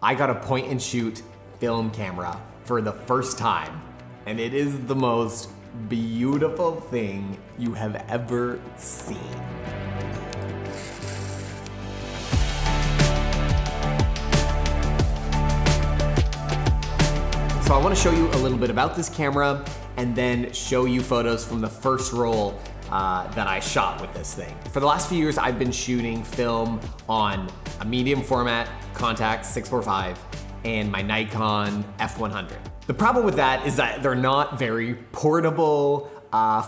I got a point and shoot film camera for the first time, and it is the most beautiful thing you have ever seen. So I want to show you a little bit about this camera and then show you photos from the first roll that I shot with this thing. For the last few years, I've been shooting film on a medium format Contax 645 and my Nikon F100. The problem with that is that they're not very portable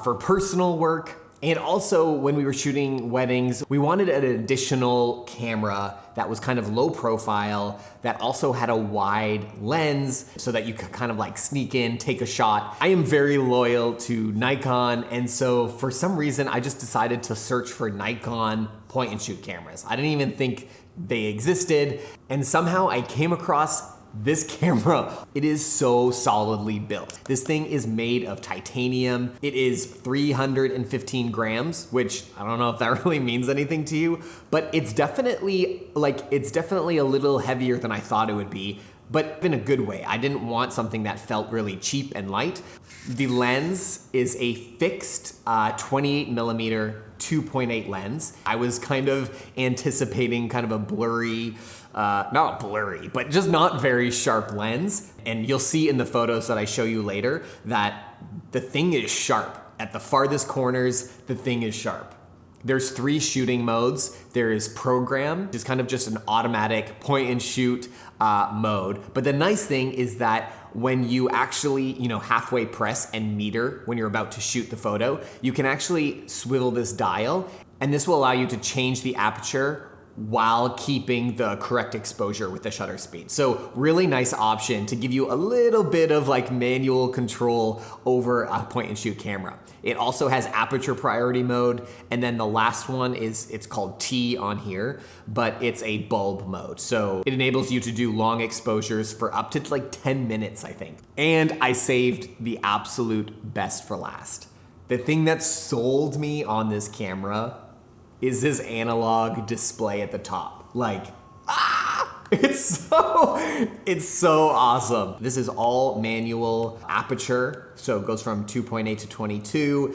for personal work. And also when we were shooting weddings, we wanted an additional camera that was kind of low profile, that also had a wide lens so that you could kind of like sneak in, take a shot. I am very loyal to Nikon, and so for some reason, I just decided to search for Nikon point and shoot cameras. I didn't even think they existed, and somehow I came across this camera. It is so solidly built. This thing is made of titanium. It is 315 grams, which I don't know if that really means anything to you, but it's definitely a little heavier than I thought it would be, but in a good way. I didn't want something that felt really cheap and light. The lens is a fixed 28 millimeter 2.8 lens. I was kind of anticipating kind of a blurry, not blurry, but just not very sharp lens. And you'll see in the photos that I show you later that the thing is sharp. At the farthest corners, the thing is sharp. There's 3 shooting modes. There is program, which is kind of just an automatic point and shoot mode. But the nice thing is that when you actually, halfway press and meter when you're about to shoot the photo, you can actually swivel this dial, and this will allow you to change the aperture while keeping the correct exposure with the shutter speed. So really nice option to give you a little bit of like manual control over a point and shoot camera. It also has aperture priority mode, and then the last one it's called T on here, but it's a bulb mode. So it enables you to do long exposures for up to like 10 minutes, I think. And I saved the absolute best for last. The thing that sold me on this camera is this analog display at the top. It's so awesome. This is all manual aperture, so it goes from 2.8 to 22.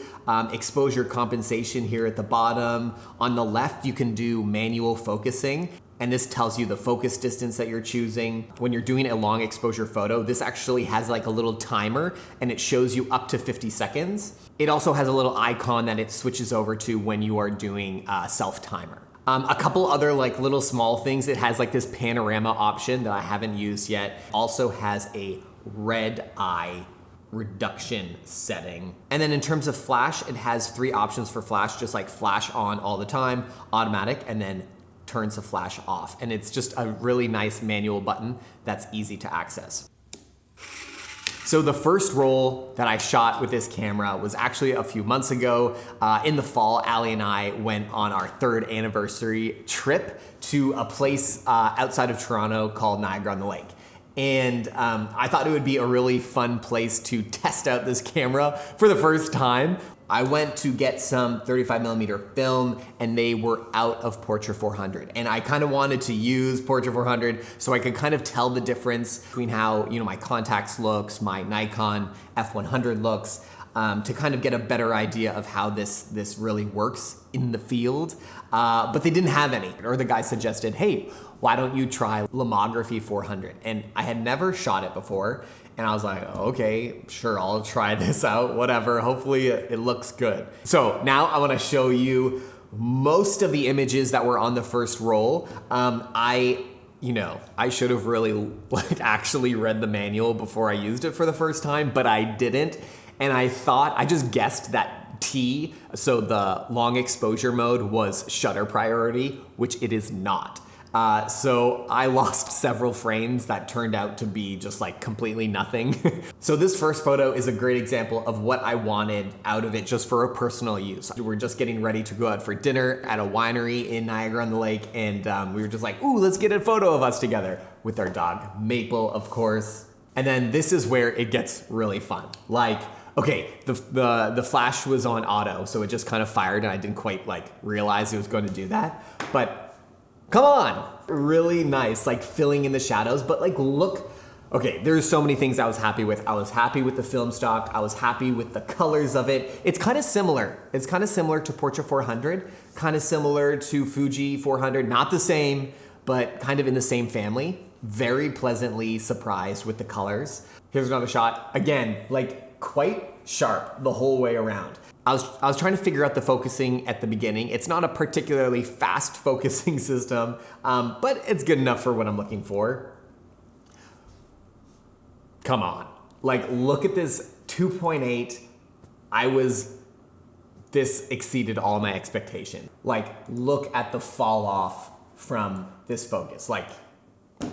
Exposure compensation here at the bottom. On the left, you can do manual focusing, and this tells you the focus distance that you're choosing. When you're doing a long exposure photo, this actually has like a little timer, and it shows you up to 50 seconds. It also has a little icon that it switches over to when you are doing self-timer. A couple other like little small things. It has like this panorama option that I haven't used yet. Also has a red eye reduction setting. And then in terms of flash, it has 3 options for flash, just like flash on all the time, automatic, and then turns the flash off. And it's just a really nice manual button that's easy to access. So the first roll that I shot with this camera was actually a few months ago. In the fall, Allie and I went on our 3rd anniversary trip to a place outside of Toronto called Niagara-on-the-Lake. And I thought it would be a really fun place to test out this camera for the first time. I went to get some 35 millimeter film, and they were out of Portra 400. And I kind of wanted to use Portra 400 so I could kind of tell the difference between how my Contax looks, my Nikon F100 looks, to kind of get a better idea of how this really works in the field. But they didn't have any, or the guy suggested, hey, why don't you try Lomography 400? And I had never shot it before. And I was like, okay, sure, I'll try this out, whatever. Hopefully it looks good. So now I wanna show you most of the images that were on the first roll. I should have really actually read the manual before I used it for the first time, but I didn't. And I just guessed that T, so the long exposure mode, was shutter priority, which it is not. So I lost several frames that turned out to be just like completely nothing. So this first photo is a great example of what I wanted out of it just for a personal use. We're just getting ready to go out for dinner at a winery in Niagara-on-the-Lake, and we were just like, ooh, let's get a photo of us together with our dog, Maple, of course. And then this is where it gets really fun. Okay, the flash was on auto, so it just kind of fired, and I didn't quite realize it was going to do that. But Come on. Really nice, like filling in the shadows, but like look, okay, there's so many things I was happy with. I was happy with the film stock. I was happy with the colors of it. It's kind of similar. It's kind of similar to Portra 400, kind of similar to Fuji 400, not the same, but kind of in the same family. Very pleasantly surprised with the colors. Here's another shot. Again, like quite sharp the whole way around. I was trying to figure out the focusing at the beginning. It's not a particularly fast focusing system, but it's good enough for what I'm looking for. Come on, like look at this 2.8. This exceeded all my expectation. Like look at the fall off from this focus. Like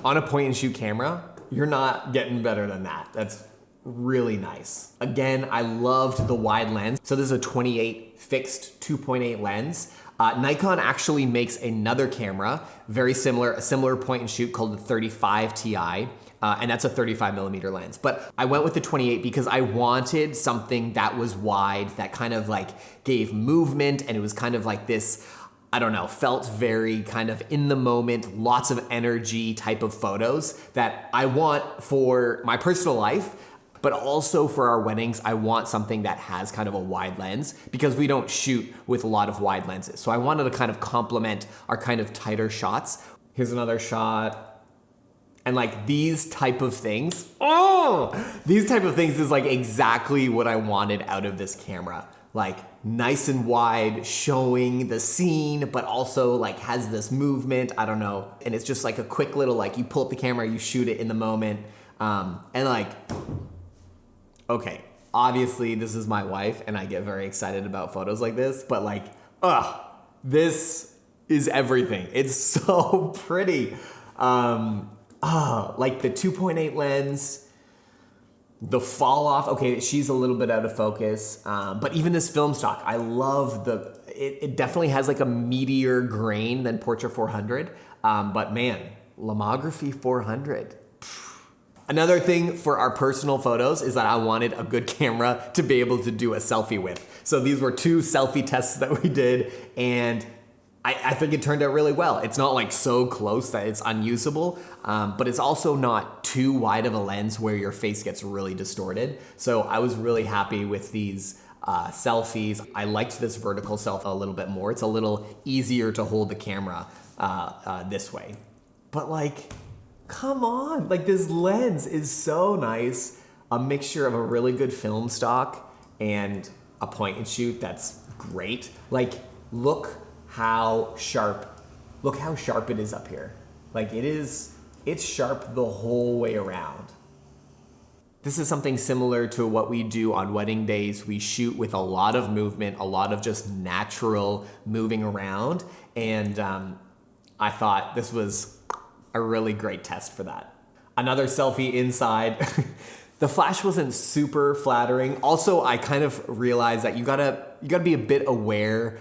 on a point and shoot camera, you're not getting better than that. That's really nice. Again, I loved the wide lens. So this is a 28 fixed 2.8 lens. Nikon actually makes another camera, very similar, a similar point and shoot called the 35 Ti. And that's a 35mm lens. But I went with the 28 because I wanted something that was wide, that kind of like gave movement, and it was kind of like this, I don't know, felt very kind of in the moment, lots of energy type of photos that I want for my personal life, but also for our weddings. I want something that has kind of a wide lens because we don't shoot with a lot of wide lenses. So I wanted to kind of complement our kind of tighter shots. Here's another shot. And like these type of things, these type of things is like exactly what I wanted out of this camera. Like nice and wide, showing the scene, but also like has this movement, I don't know. And it's just like a quick little, like you pull up the camera, you shoot it in the moment. And like, okay, obviously this is my wife and I get very excited about photos like this, but like, this is everything. It's so pretty. Like the 2.8 lens, the fall off, okay, she's a little bit out of focus, but even this film stock, I love it definitely has like a meatier grain than Portra 400, but man, Lomography 400. Another thing for our personal photos is that I wanted a good camera to be able to do a selfie with. So these were 2 selfie tests that we did, and I think it turned out really well. It's not like so close that it's unusable, but it's also not too wide of a lens where your face gets really distorted. So I was really happy with these selfies. I liked this vertical selfie a little bit more. It's a little easier to hold the camera this way. But like, come on, like this lens is so nice. A mixture of a really good film stock and a point and shoot that's great. Like, look how sharp it is up here. Like it's sharp the whole way around. This is something similar to what we do on wedding days. We shoot with a lot of movement, a lot of just natural moving around. And I thought this was a really great test for that. Another selfie inside. The flash wasn't super flattering. Also, I kind of realized that you gotta be a bit aware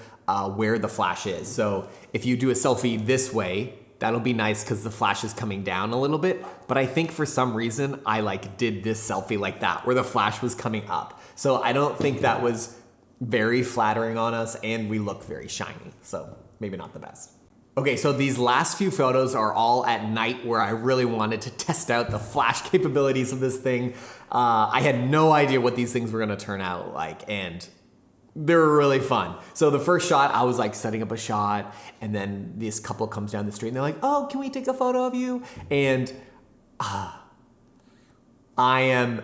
where the flash is. So if you do a selfie this way, that'll be nice because the flash is coming down a little bit. But I think for some reason, I like did this selfie like that, where the flash was coming up. So I don't think that was very flattering on us, and we look very shiny. So maybe not the best. Okay, so these last few photos are all at night where I really wanted to test out the flash capabilities of this thing. I had no idea what these things were gonna turn out like, and they were really fun. So the first shot, I was like setting up a shot, and then this couple comes down the street and they're like, oh, can we take a photo of you? And I am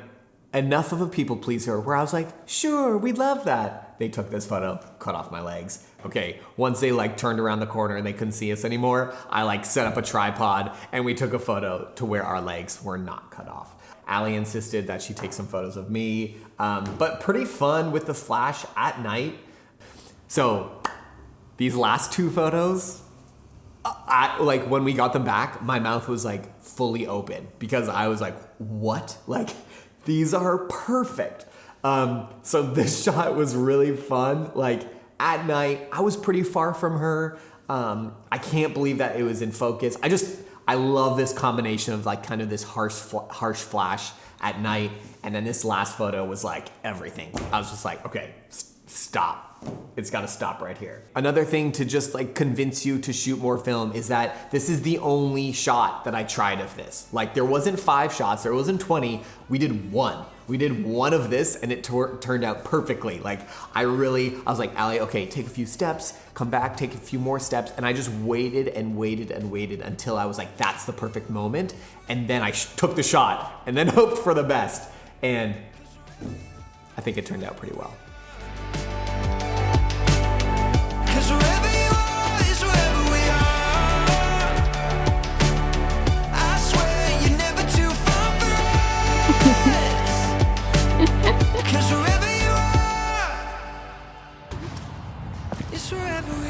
enough of a people pleaser where I was like, sure, we'd love that. They took this photo, cut off my legs. Okay, once they like turned around the corner and they couldn't see us anymore, I like set up a tripod and we took a photo to where our legs were not cut off. Allie insisted that she take some photos of me, but pretty fun with the flash at night. So these last 2 photos, like when we got them back, my mouth was like fully open because I was like, what? Like these are perfect. So this shot was really fun. Like at night, I was pretty far from her. I can't believe that it was in focus. I love this combination of like kind of this harsh flash at night. And then this last photo was like everything. I was just like, okay, stop. It's gotta stop right here. Another thing to just like convince you to shoot more film is that this is the only shot that I tried of this. Like there wasn't 5 shots, there wasn't 20, we did 1. We did 1 of this and it turned out perfectly. Like I was like, Allie, okay, take a few steps, come back, take a few more steps. And I just waited and waited and waited until I was like, that's the perfect moment. And then I took the shot and then hoped for the best. And I think it turned out pretty well. Wherever